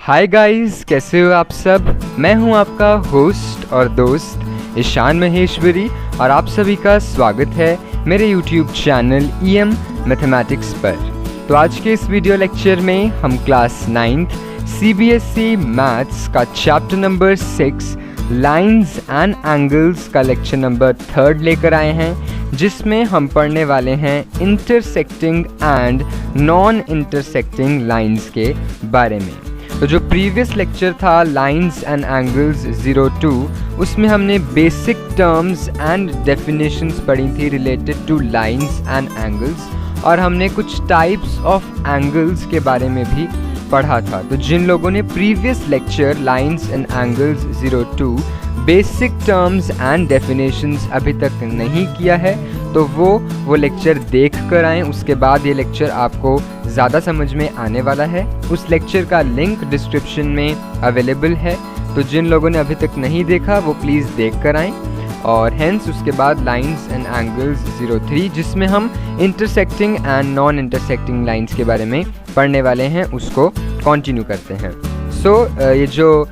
Hi guys, कैसे हो आप सब। मैं हूं आपका होस्ट और दोस्त ईशान महेश्वरी और आप सभी का स्वागत है मेरे यूट्यूब चैनल EM मैथमेटिक्स पर। तो आज के इस वीडियो लेक्चर में हम क्लास 9th CBSE मैथ्स का chapter number 6 lines and angles का लेक्चर नंबर 3 लेकर आए हैं, जिसमें हम पढ़ने वाले हैं intersecting and non intersecting lines के बारे में। तो जो प्रीवियस लेक्चर था लाइंस एंड एंगल्स 02, उसमें हमने बेसिक टर्म्स एंड डेफिनेशंस पढ़ी थी related two lines and angles, और हमने कुछ टाइप्स ऑफ एंगल्स के बारे में भी पढ़ा था। तो जिन लोगों ने previous lecture lines and angles 02 basic terms and definitions अभी तक नहीं किया है तो वो लेक्चर देख कर आएँ। उसके बाद ये लेक्चर आपको ज़्यादा समझ में आने वाला है। उस लेक्चर का लिंक डिस्क्रिप्शन में अवेलेबल है, तो जिन लोगों ने अभी तक नहीं देखा वो प्लीज़ देख कर आएँ। और हेंस उसके बाद लाइंस एंड एंगल्स 03, जिसमें हम intersecting and non intersecting lines के बारे में पढ़ने वाले हैं, उसको कंटिन्यू करते हैं। ये जो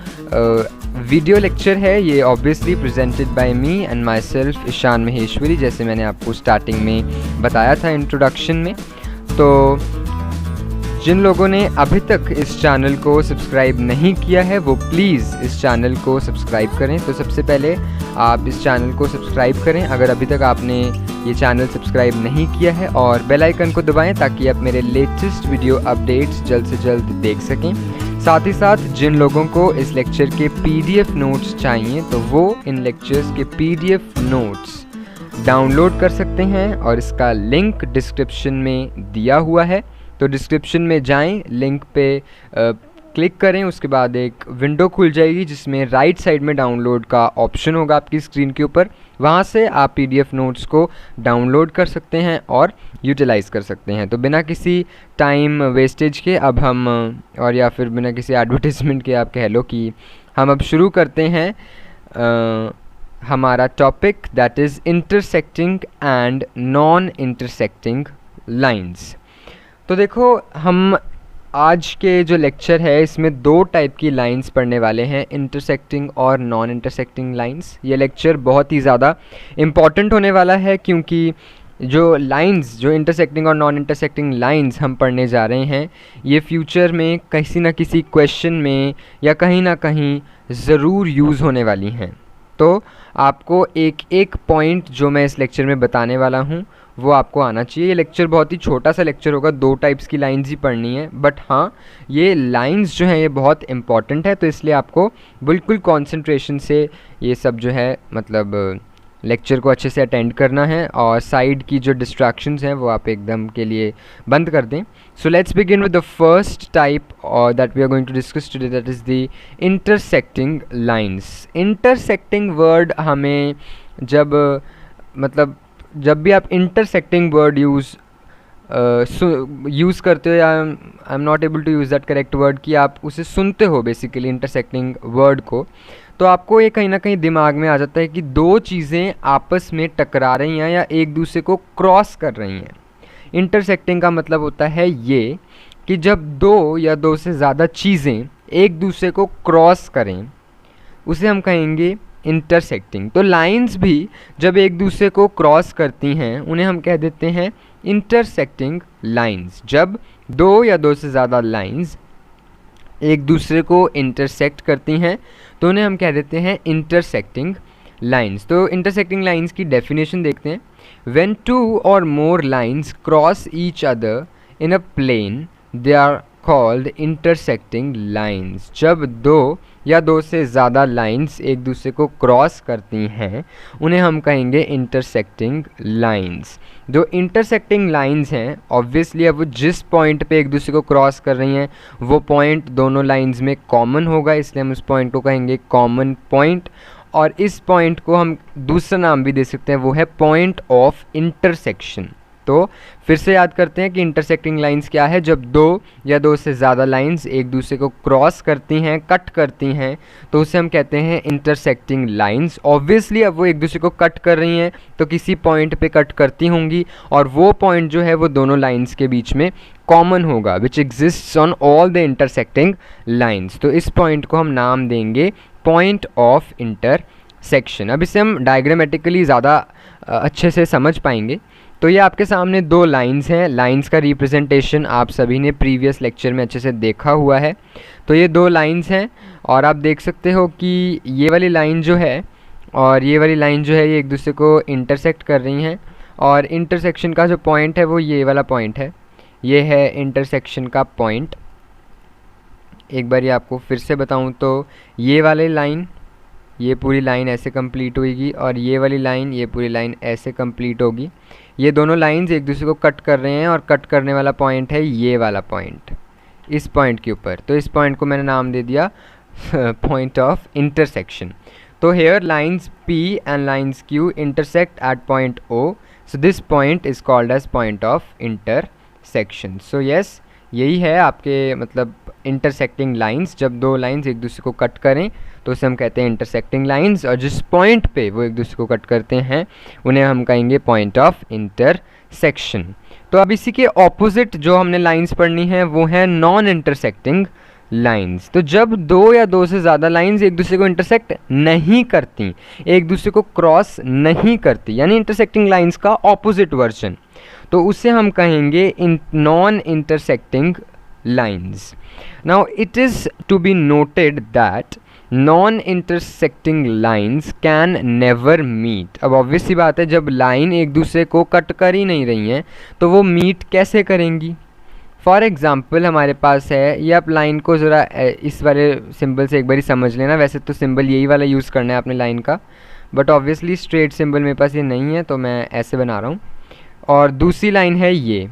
वीडियो लेक्चर है ये obviously presented by me and myself Ishaan Maheshwari, जैसे मैंने आपको स्टार्टिंग में बताया था इंट्रोडक्शन में। तो जिन लोगों ने अभी तक इस चैनल को सब्सक्राइब नहीं किया है वो प्लीज़ इस चैनल को सब्सक्राइब करें। तो सबसे पहले आप इस चैनल को सब्सक्राइब करें अगर अभी तक आपने ये चैनल सब्सक्राइब नहीं किया है, और बेल आइकन को दबाएं ताकि आप मेरे लेटेस्ट वीडियो अपडेट्स जल्द से जल्द देख सकें। साथ ही साथ जिन लोगों को इस लेक्चर के PDF नोट्स चाहिए तो वो इन लेक्चर्स के PDF नोट्स डाउनलोड कर सकते हैं, और इसका लिंक डिस्क्रिप्शन में दिया हुआ है। तो डिस्क्रिप्शन में जाएं, लिंक पे क्लिक करें, उसके बाद एक विंडो खुल जाएगी जिसमें राइट साइड में डाउनलोड का ऑप्शन होगा आपकी स्क्रीन के ऊपर। वहाँ से आप PDF नोट्स को डाउनलोड कर सकते हैं और यूटिलाइज़ कर सकते हैं। तो बिना किसी टाइम वेस्टेज के अब हम, और या फिर बिना किसी एडवर्टिजमेंट के आप कह लो कि हम अब शुरू करते हैं हमारा topic, that is intersecting and non intersecting lines. तो देखो, हम आज के जो लेक्चर है इसमें दो टाइप की लाइंस पढ़ने वाले हैं, इंटरसेक्टिंग और नॉन इंटरसेक्टिंग लाइंस। ये लेक्चर बहुत ही ज़्यादा इम्पॉर्टेंट होने वाला है, क्योंकि जो लाइंस, जो इंटरसेक्टिंग और नॉन इंटरसेक्टिंग लाइंस हम पढ़ने जा रहे हैं, ये फ्यूचर में किसी न किसी क्वेश्चन में या कहीं ना कहीं ज़रूर यूज़ होने वाली हैं। तो आपको एक एक पॉइंट जो मैं इस लेक्चर में बताने वाला हूँ वो आपको आना चाहिए। ये लेक्चर बहुत ही छोटा सा लेक्चर होगा, दो टाइप्स की लाइंस ही पढ़नी है, बट हाँ ये लाइंस जो हैं ये बहुत इंपॉर्टेंट है, तो इसलिए आपको बिल्कुल कंसंट्रेशन से ये सब जो है मतलब लेक्चर को अच्छे से अटेंड करना है, और साइड की जो डिस्ट्रैक्शंस हैं वो आप एकदम के लिए बंद कर दें। So let's begin with the first type that we are going to discuss today, that is the intersecting lines. Intersecting word हमें जब भी आप इंटरसेक्टिंग वर्ड यूज़ करते हो, या I am not able to use that correct word, कि आप उसे सुनते हो बेसिकली इंटरसेक्टिंग वर्ड को, तो आपको ये कहीं ना कहीं दिमाग में आ जाता है कि दो चीज़ें आपस में टकरा रही हैं या एक दूसरे को क्रॉस कर रही हैं। इंटरसेक्टिंग का मतलब होता है ये कि जब दो या दो से ज़्यादा चीज़ें एक दूसरे को क्रॉस करें उसे हम कहेंगे इंटरसेक्टिंग। तो लाइंस भी जब एक दूसरे को क्रॉस करती हैं उन्हें हम कह देते हैं इंटरसेक्टिंग लाइंस। जब दो या दो से ज़्यादा लाइंस एक दूसरे को इंटरसेक्ट करती हैं तो उन्हें हम कह देते हैं इंटरसेक्टिंग लाइंस। तो इंटरसेक्टिंग लाइंस की डेफिनेशन देखते हैं। व्हेन टू और more lines cross each other in a plane they are called intersecting lines. जब दो या दो से ज़्यादा लाइंस एक दूसरे को क्रॉस करती हैं उन्हें हम कहेंगे इंटरसेक्टिंग लाइंस। जो इंटरसेक्टिंग लाइंस हैं ऑब्वियसली अब वो जिस पॉइंट पे एक दूसरे को क्रॉस कर रही हैं वो पॉइंट दोनों लाइंस में कॉमन होगा, इसलिए हम उस पॉइंट को कहेंगे कॉमन पॉइंट। और इस पॉइंट को हम दूसरा नाम भी दे सकते हैं, वो है पॉइंट ऑफ इंटरसेक्शन। तो फिर से याद करते हैं कि इंटरसेक्टिंग लाइंस क्या है। जब दो या दो से ज़्यादा लाइंस एक दूसरे को क्रॉस करती हैं, कट करती हैं, तो उसे हम कहते हैं इंटरसेक्टिंग लाइंस। ऑब्वियसली अब वो एक दूसरे को कट कर रही हैं तो किसी पॉइंट पे कट करती होंगी, और वो पॉइंट जो है वो दोनों लाइंस के बीच में कॉमन होगा, which exists on all the intersecting lines. तो इस पॉइंट को हम नाम देंगे पॉइंट ऑफ इंटरसेक्शन। अब इसे हम डायग्रामेटिकली ज़्यादा अच्छे से समझ पाएंगे। तो ये आपके सामने दो लाइंस हैं। लाइंस का रिप्रेजेंटेशन आप सभी ने प्रीवियस लेक्चर में अच्छे से देखा हुआ है। तो ये दो लाइंस हैं और आप देख सकते हो कि ये वाली लाइन जो है और ये वाली लाइन जो है ये एक दूसरे को इंटरसेक्ट कर रही हैं, और इंटरसेक्शन का जो पॉइंट है वो ये वाला पॉइंट है। ये है इंटरसेक्शन का पॉइंट। एक बार ये आपको फिर से बताऊं तो ये वाली लाइन, ये पूरी लाइन ऐसे कंप्लीट होगी, और ये वाली लाइन, ये पूरी लाइन ऐसे कंप्लीट होगी। ये दोनों लाइंस एक दूसरे को कट कर रहे हैं और कट करने वाला पॉइंट है ये वाला पॉइंट, इस पॉइंट के ऊपर। तो इस पॉइंट को मैंने नाम दे दिया पॉइंट ऑफ इंटरसेक्शन। तो here lines P and lines Q intersect at point O, so this point is called as point of intersection. So yes, यही है आपके मतलब इंटरसेक्टिंग लाइंस। जब दो लाइंस एक दूसरे को कट करें तो उसे हम कहते हैं इंटरसेक्टिंग लाइंस, और जिस पॉइंट पे वो एक दूसरे को कट करते हैं उन्हें हम कहेंगे पॉइंट ऑफ इंटरसेक्शन। तो अब इसी के ऑपोजिट जो हमने लाइंस पढ़नी है वो है नॉन इंटरसेक्टिंग लाइंस। तो जब दो या दो से ज़्यादा लाइंस एक दूसरे को इंटरसेक्ट नहीं करती, एक दूसरे को क्रॉस नहीं करती, यानी इंटरसेक्टिंग लाइंस का ऑपोजिट वर्जन, तो उसे हम कहेंगे non intersecting lines. Now it is to be noted that non intersecting lines can never meet. अब ऑब्वियस सी बात है, जब लाइन एक दूसरे को कट कर ही नहीं रही हैं तो वो मीट कैसे करेंगी। फॉर एग्ज़ाम्पल हमारे पास है, ये आप लाइन को ज़रा इस वाले सिंबल से एक बारी समझ लेना। वैसे तो सिंबल यही वाला यूज़ करना है अपने लाइन का, बट ऑब्वियसली स्ट्रेट सिंबल मेरे पास ये नहीं है तो मैं ऐसे बना रहा हूँ। और दूसरी लाइन है ये।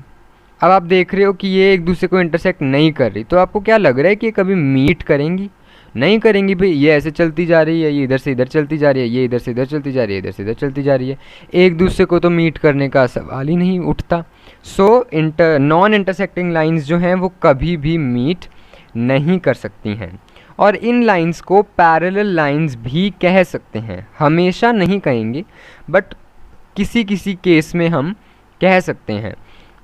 अब आप देख रहे हो कि ये एक दूसरे को इंटरसेक्ट नहीं कर रही, तो आपको क्या लग रहा है कि ये कभी मीट करेंगी? नहीं करेंगी भाई। ये ऐसे चलती जा रही है, ये इधर से इधर चलती जा रही है, ये इधर से इधर चलती जा रही है, इधर से इधर चलती जा रही है। एक दूसरे को तो मीट करने का सवाल ही नहीं उठता। सो नॉन इंटरसेक्टिंग लाइंस जो हैं वो कभी भी मीट नहीं कर सकती हैं, और इन लाइंस को पैरेलल लाइंस भी कह सकते हैं। हमेशा नहीं कहेंगे, बट किसी किसी केस में हम कह सकते हैं।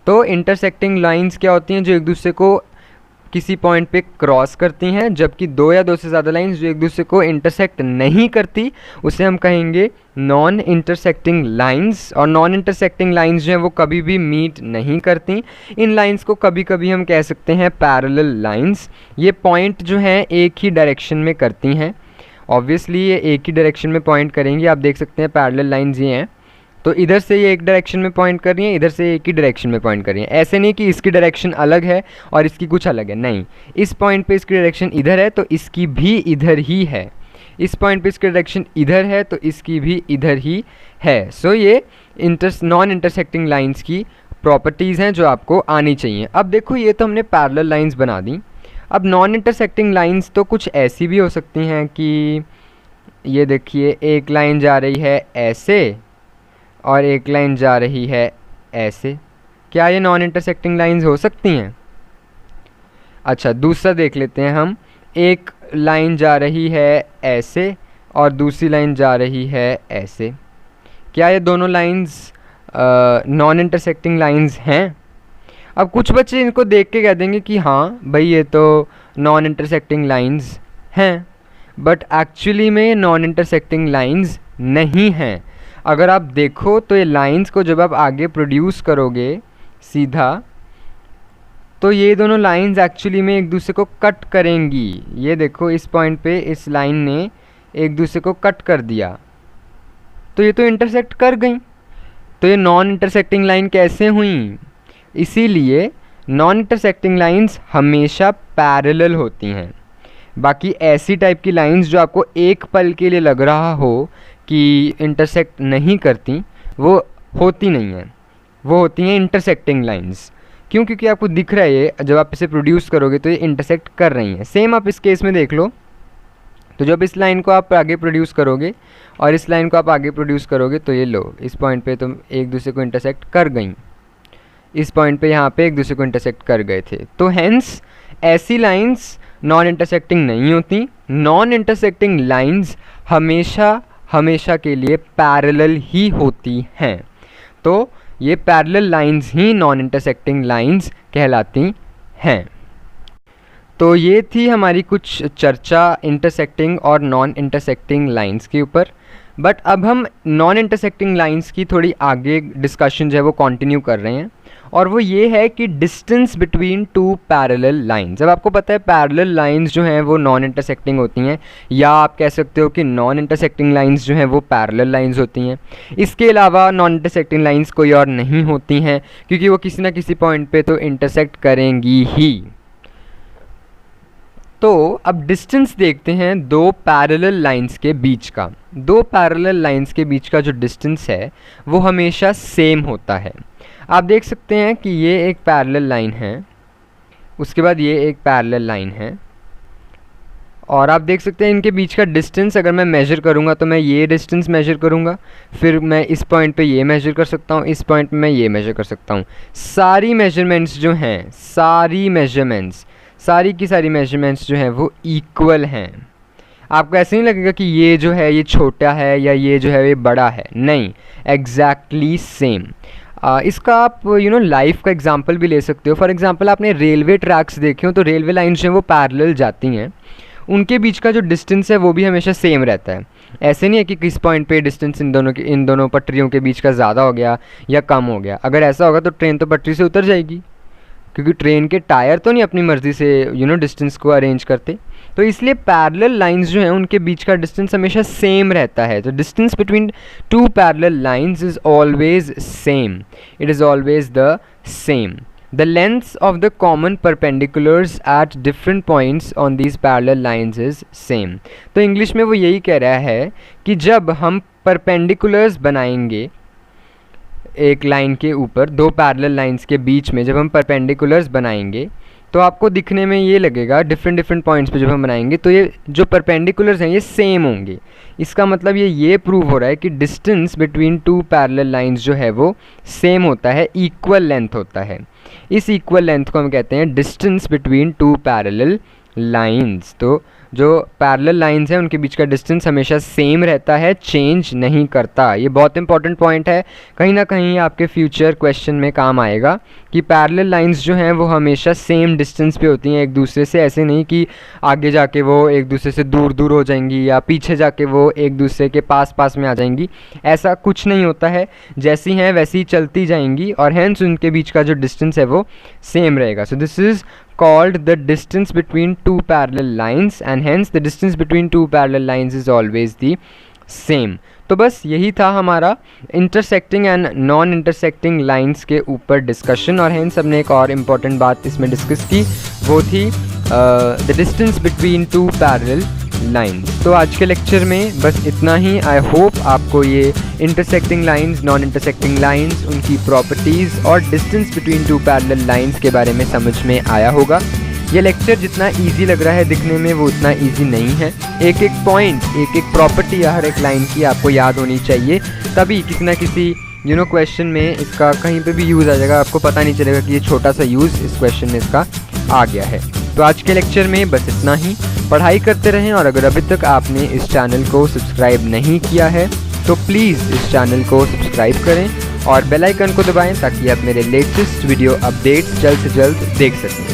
तो इंटरसेक्टिंग लाइंस क्या होती हैं? जो एक दूसरे को किसी पॉइंट पे क्रॉस करती हैं, जबकि दो या दो से ज़्यादा लाइंस जो एक दूसरे को इंटरसेक्ट नहीं करती उसे हम कहेंगे नॉन इंटरसेक्टिंग लाइंस। और नॉन इंटरसेक्टिंग लाइंस जो हैं वो कभी भी मीट नहीं करती। इन लाइंस को कभी कभी हम कह सकते हैं पैरेलल लाइंस। ये पॉइंट जो हैं एक ही डायरेक्शन में करती हैं। ऑब्वियसली ये एक ही डायरेक्शन में पॉइंट करेंगी। आप देख सकते हैं पैरेलल लाइंस ये हैं, तो इधर से ये एक डायरेक्शन में पॉइंट कर रही है, इधर से एक ही डायरेक्शन में पॉइंट कर रही है। ऐसे नहीं कि इसकी डायरेक्शन अलग है और इसकी कुछ अलग है, नहीं। इस पॉइंट पे इसकी डायरेक्शन इधर है तो इसकी भी इधर ही है। इस पॉइंट पे इसकी डायरेक्शन इधर है तो इसकी भी इधर ही है। सो ये नॉन इंटरसेक्टिंग लाइंस की प्रॉपर्टीज़ हैं जो आपको आनी चाहिए। अब देखो, ये तो हमने पैरेलल लाइंस बना दी। अब नॉन इंटरसेक्टिंग लाइंस तो कुछ ऐसी भी हो सकती हैं कि ये देखिए, एक लाइन जा रही है ऐसे और एक लाइन जा रही है ऐसे। क्या ये नॉन इंटरसेक्टिंग लाइंस हो सकती हैं? अच्छा, दूसरा देख लेते हैं हम। एक लाइन जा रही है ऐसे और दूसरी लाइन जा रही है ऐसे। क्या ये दोनों लाइंस नॉन इंटरसेक्टिंग लाइंस हैं? अब कुछ बच्चे इनको देख के कह देंगे कि हाँ भाई ये तो नॉन इंटरसेक्टिंग लाइंस हैं, बट एक्चुअली में नॉन इंटरसेक्टिंग लाइंस नहीं हैं। अगर आप देखो तो ये लाइंस को जब आप आगे प्रोड्यूस करोगे सीधा, तो ये दोनों लाइंस एक्चुअली में एक दूसरे को कट करेंगी। ये देखो, इस पॉइंट पे इस लाइन ने एक दूसरे को कट कर दिया, तो ये तो इंटरसेक्ट कर गई। तो ये नॉन इंटरसेक्टिंग लाइन कैसे हुई? इसीलिए नॉन इंटरसेक्टिंग लाइंस हमेशा पैरेलल होती हैं। बाकी ऐसी टाइप की लाइंस जो आपको एक पल के लिए लग रहा हो कि इंटरसेक्ट नहीं करती, वो होती नहीं हैं, वो होती हैं इंटरसेक्टिंग लाइंस। क्यों? क्योंकि आपको दिख रहा है ये, जब आप इसे प्रोड्यूस करोगे तो ये इंटरसेक्ट कर रही हैं। सेम आप इस केस में देख लो, तो जब इस लाइन को आप आगे प्रोड्यूस करोगे और इस लाइन को आप आगे प्रोड्यूस करोगे तो ये लो, इस पॉइंट पे तुम एक दूसरे को इंटरसेक्ट कर गई। इस पॉइंट पे यहाँ पे एक दूसरे को इंटरसेक्ट कर गए थे। तो हेंस ऐसी लाइंस नॉन इंटरसेक्टिंग नहीं होती। नॉन इंटरसेक्टिंग लाइंस हमेशा के लिए पैरेलल ही होती हैं। तो ये पैरेलल लाइंस ही नॉन इंटरसेक्टिंग लाइंस कहलाती हैं। तो ये थी हमारी कुछ चर्चा इंटरसेक्टिंग और नॉन इंटरसेक्टिंग लाइंस के ऊपर। बट अब हम नॉन इंटरसेक्टिंग लाइंस की थोड़ी आगे डिस्कशन जो है वो कंटिन्यू कर रहे हैं, और वो ये है कि distance between two parallel lines. अब आपको पता है पैरेलल लाइंस जो हैं वो नॉन इंटरसेक्टिंग होती हैं, या आप कह सकते हो कि नॉन इंटरसेक्टिंग लाइंस जो हैं वो पैरेलल लाइंस होती हैं। इसके अलावा नॉन इंटरसेक्टिंग लाइंस कोई और नहीं होती हैं, क्योंकि वो किसी ना किसी पॉइंट पे तो इंटरसेक्ट करेंगी ही। तो अब डिस्टेंस देखते हैं दो पैरेलल लाइंस के बीच का। दो पैरेलल लाइंस के बीच का जो डिस्टेंस है वो हमेशा सेम होता है। आप देख सकते हैं कि ये एक पैरेलल लाइन है, उसके बाद ये एक पैरेलल लाइन है, और आप देख सकते हैं इनके बीच का डिस्टेंस अगर मैं मेज़र करूँगा तो मैं ये डिस्टेंस मेज़र करूँगा, फिर मैं इस पॉइंट पे ये मेज़र कर सकता हूँ, इस पॉइंट पे मैं ये मेज़र कर सकता हूँ। सारी मेजरमेंट्स जो हैं, सारी की सारी मेजरमेंट्स जो हैं वो इक्वल हैं। आपको ऐसे नहीं लगेगा कि ये जो है ये छोटा है या ये जो है ये बड़ा है, नहीं, एग्जैक्टली सेम। इसका आप लाइफ का एग्जांपल भी ले सकते हो। फॉर एग्जांपल आपने रेलवे ट्रैक्स देखे हो, तो रेलवे लाइन्स जो हैं वो पैरेलल जाती हैं, उनके बीच का जो डिस्टेंस है वो भी हमेशा सेम रहता है। ऐसे नहीं है कि किस पॉइंट पे डिस्टेंस इन दोनों पटरियों के बीच का ज़्यादा हो गया या कम हो गया। अगर ऐसा होगा तो ट्रेन तो पटरी से उतर जाएगी, क्योंकि ट्रेन के टायर तो नहीं अपनी मर्ज़ी से डिस्टेंस को अरेंज करते। तो इसलिए पैरेलल लाइंस जो हैं उनके बीच का डिस्टेंस हमेशा सेम रहता है। तो distance between two parallel lines is always same, it is always the same. The lengths of the common perpendiculars at different points on these parallel lines is same. तो English में वो यही कह रहा है कि जब हम परपेंडिकुलर्स बनाएंगे एक लाइन के ऊपर, दो पैरेलल लाइंस के बीच में जब हम परपेंडिकुलर्स बनाएंगे तो आपको दिखने में ये लगेगा डिफरेंट पॉइंट्स पे जब हम बनाएंगे तो ये जो परपेंडिकुलर्स हैं ये सेम होंगे। इसका मतलब ये प्रूव हो रहा है कि distance between two parallel lines जो है वो सेम होता है, इक्वल लेंथ होता है। इस इक्वल लेंथ को हम कहते हैं distance between two parallel lines. तो जो पैरेलल लाइंस हैं उनके बीच का डिस्टेंस हमेशा सेम रहता है, चेंज नहीं करता। ये बहुत इंपॉर्टेंट पॉइंट है, कहीं ना कहीं आपके फ्यूचर क्वेश्चन में काम आएगा कि पैरेलल लाइंस जो हैं वो हमेशा सेम डिस्टेंस पे होती हैं एक दूसरे से। ऐसे नहीं कि आगे जाके वो एक दूसरे से दूर हो जाएंगी या पीछे जाके वो एक दूसरे के पास में आ जाएंगी, ऐसा कुछ नहीं होता है। जैसी हैं वैसी चलती जाएंगी और हेंस उनके बीच का जो डिस्टेंस है वो सेम रहेगा। So this is called the distance between two parallel lines and hence the distance between two parallel lines is always the same। तो बस यही था हमारा intersecting and non intersecting lines के ऊपर डिस्कशन, और हेंस हमने एक और इम्पॉर्टेंट बात इसमें डिस्कस की, वो थी the distance between two parallel lines. तो आज के लेक्चर में बस इतना ही। आई होप आपको ये intersecting lines, non intersecting lines, उनकी प्रॉपर्टीज़ और distance between two parallel lines के बारे में समझ में आया होगा। ये लेक्चर जितना इजी लग रहा है दिखने में वो उतना इजी नहीं है। एक एक पॉइंट, एक एक प्रॉपर्टी या हर एक लाइन की आपको याद होनी चाहिए, तभी किसी ना किसी क्वेश्चन में इसका कहीं पे भी यूज़ आ जाएगा, आपको पता नहीं चलेगा कि ये छोटा सा यूज़ इस क्वेश्चन में इसका आ गया है। तो आज के लेक्चर में बस इतना ही। पढ़ाई करते रहें, और अगर अभी तक आपने इस चैनल को सब्सक्राइब नहीं किया है तो प्लीज़ इस चैनल को सब्सक्राइब करें और बेल आइकन को दबाएं ताकि आप मेरे लेटेस्ट वीडियो अपडेट्स जल्द से जल्द देख सकें।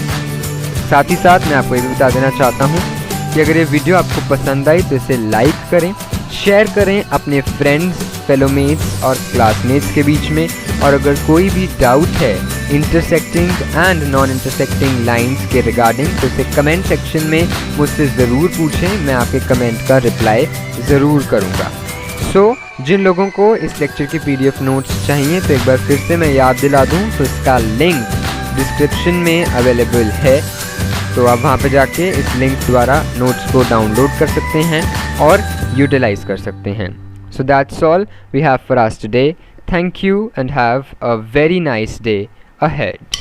साथ ही साथ मैं आपको ये भी बता देना चाहता हूँ कि अगर ये वीडियो आपको पसंद आई तो इसे लाइक करें, शेयर करें अपने फ्रेंड्स, फेलोमेट्स और क्लासमेट्स के बीच में, और अगर कोई भी डाउट है intersecting and non intersecting lines के रिगार्डिंग तो इसे कमेंट सेक्शन में मुझसे ज़रूर पूछें, मैं आपके कमेंट का रिप्लाई ज़रूर करूँगा। जिन लोगों को इस लेक्चर की PDF नोट्स चाहिए तो एक बार फिर से मैं याद दिला दूँ तो इसका लिंक डिस्क्रिप्शन में अवेलेबल है, तो आप वहाँ पे जाके इस लिंक द्वारा नोट्स को डाउनलोड कर सकते हैं और यूटिलाइज कर सकते हैं। So that's all we have for us today. Thank you and have a very nice day ahead.